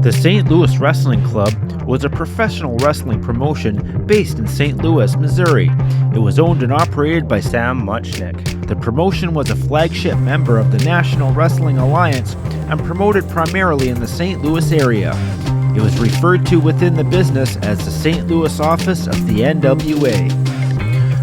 The St. Louis Wrestling Club was a professional wrestling promotion based in St. Louis, Missouri. It was owned and operated by Sam Muchnick. The promotion was a flagship member of the National Wrestling Alliance and promoted primarily in the St. Louis area. It was referred to within the business as the St. Louis office of the NWA.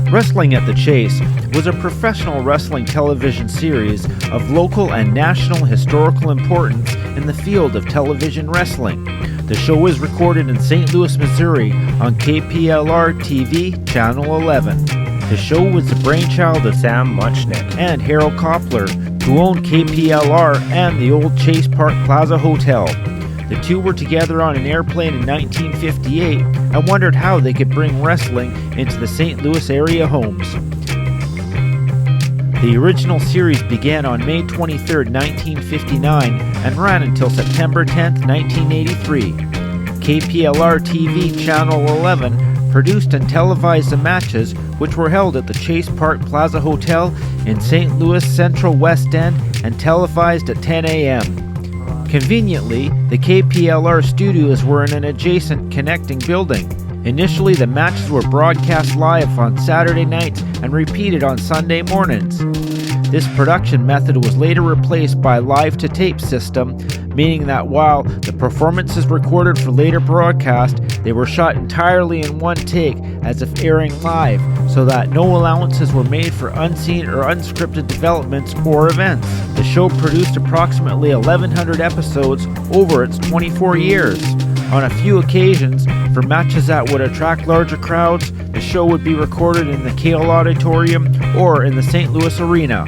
Wrestling at the Chase was a professional wrestling television series of local and national historical importance in the field of television wrestling. The show was recorded in St. Louis, Missouri on KPLR-TV, Channel 11. The show was the brainchild of Sam Muchnick and Harold Koplar, who owned KPLR and the old Chase Park Plaza Hotel. The two were together on an airplane in 1958 and wondered how they could bring wrestling into the St. Louis area homes. The original series began on May 23, 1959 and ran until September 10, 1983. KPLR-TV Channel 11 produced and televised the matches, which were held at the Chase Park Plaza Hotel in St. Louis Central West End and televised at 10 a.m. Conveniently, the KPLR studios were in an adjacent connecting building. Initially, the matches were broadcast live on Saturday nights and repeated on Sunday mornings. This production method was later replaced by live-to-tape system, meaning that while the performances recorded for later broadcast, they were shot entirely in one take as if airing live, so that no allowances were made for unseen or unscripted developments or events. The show produced approximately 1,100 episodes over its 24 years. On a few occasions, for matches that would attract larger crowds, the show would be recorded in the Kale Auditorium or in the St. Louis Arena.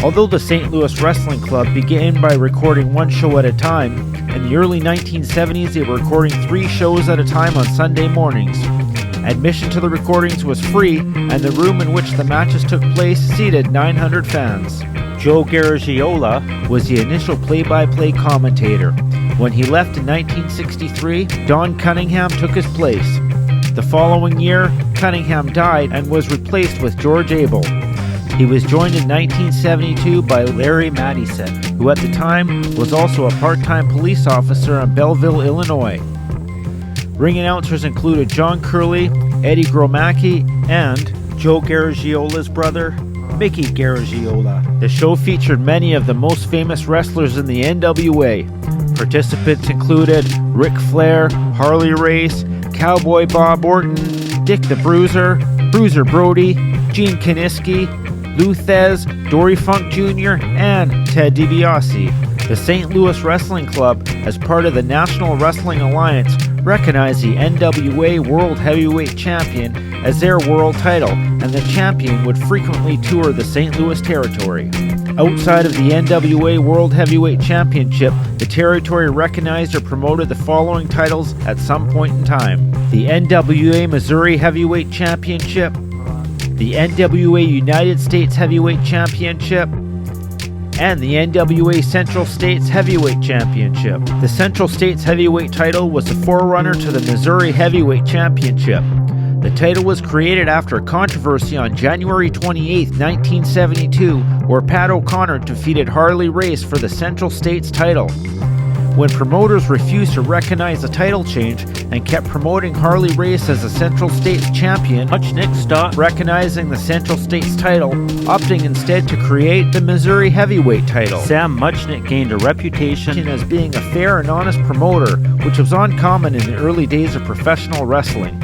Although the St. Louis Wrestling Club began by recording one show at a time, in the early 1970s they were recording 3 shows at a time on Sunday mornings. Admission to the recordings was free, and the room in which the matches took place seated 900 fans. Joe Garagiola was the initial play-by-play commentator. When he left in 1963, Don Cunningham took his place. The following year, Cunningham died and was replaced with George Abel. He was joined in 1972 by Larry Madison, who at the time was also a part-time police officer in Belleville, Illinois. Ring announcers included John Curley, Eddie Gromacki, and Joe Garagiola's brother, Mickey Garagiola. The show featured many of the most famous wrestlers in the NWA. Participants included Ric Flair, Harley Race, Cowboy Bob Orton, Dick the Bruiser, Bruiser Brody, Gene Kiniski, Lou Thez, Dory Funk Jr., and Ted DiBiase. The St. Louis Wrestling Club, as part of the National Wrestling Alliance, recognized the NWA World Heavyweight Champion as their world title, and the champion would frequently tour the St. Louis territory. Outside of the NWA World Heavyweight Championship, the territory recognized or promoted the following titles at some point in time: the NWA Missouri Heavyweight Championship, the NWA United States Heavyweight Championship, and the NWA Central States Heavyweight Championship. The Central States Heavyweight title was the forerunner to the Missouri Heavyweight Championship. The title was created after a controversy on January 28, 1972, where Pat O'Connor defeated Harley Race for the Central States title. When promoters refused to recognize the title change and kept promoting Harley Race as the Central States champion, Muchnick stopped recognizing the Central States title, opting instead to create the Missouri Heavyweight title. Sam Muchnick gained a reputation as being a fair and honest promoter, which was uncommon in the early days of professional wrestling.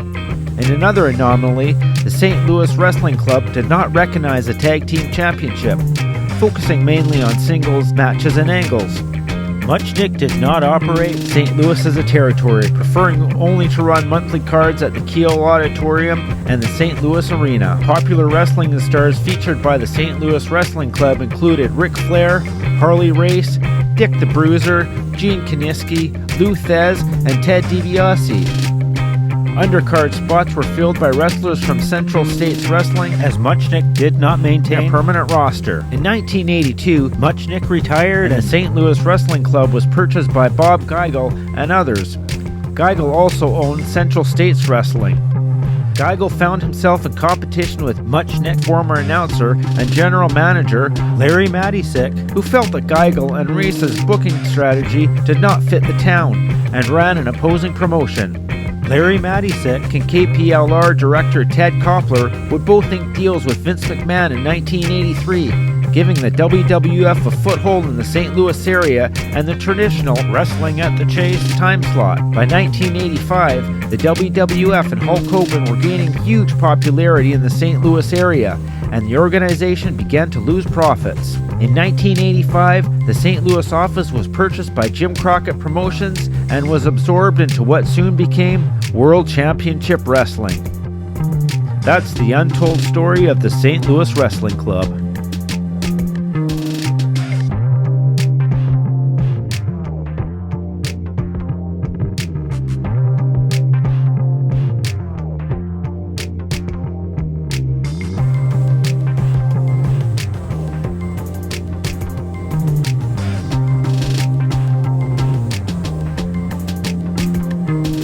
In another anomaly, the St. Louis Wrestling Club did not recognize the Tag Team Championship, focusing mainly on singles, matches, and angles. Muchnick did not operate St. Louis as a territory, preferring only to run monthly cards at the Kale Auditorium and the St. Louis Arena. Popular wrestling stars featured by the St. Louis Wrestling Club included Ric Flair, Harley Race, Dick the Bruiser, Gene Kiniski, Lou Thez, and Ted DiBiase. Undercard spots were filled by wrestlers from Central States Wrestling, as Muchnick did not maintain a permanent roster. In 1982, Muchnick retired and the St. Louis Wrestling Club was purchased by Bob Geigel and others. Geigel also owned Central States Wrestling. Geigel found himself in competition with Muchnick, former announcer and general manager Larry Matysik, who felt that Geigel and Reese's booking strategy did not fit the town and ran an opposing promotion. Larry Matysik and KPLR director Ted Koplar would both ink deals with Vince McMahon in 1983, giving the WWF a foothold in the St. Louis area and the traditional wrestling at the Chase time slot. By 1985, the WWF and Hulk Hogan were gaining huge popularity in the St. Louis area, and the organization began to lose profits. In 1985, the St. Louis office was purchased by Jim Crockett Promotions and was absorbed into what soon became World Championship Wrestling. That's the untold story of the St. Louis Wrestling Club.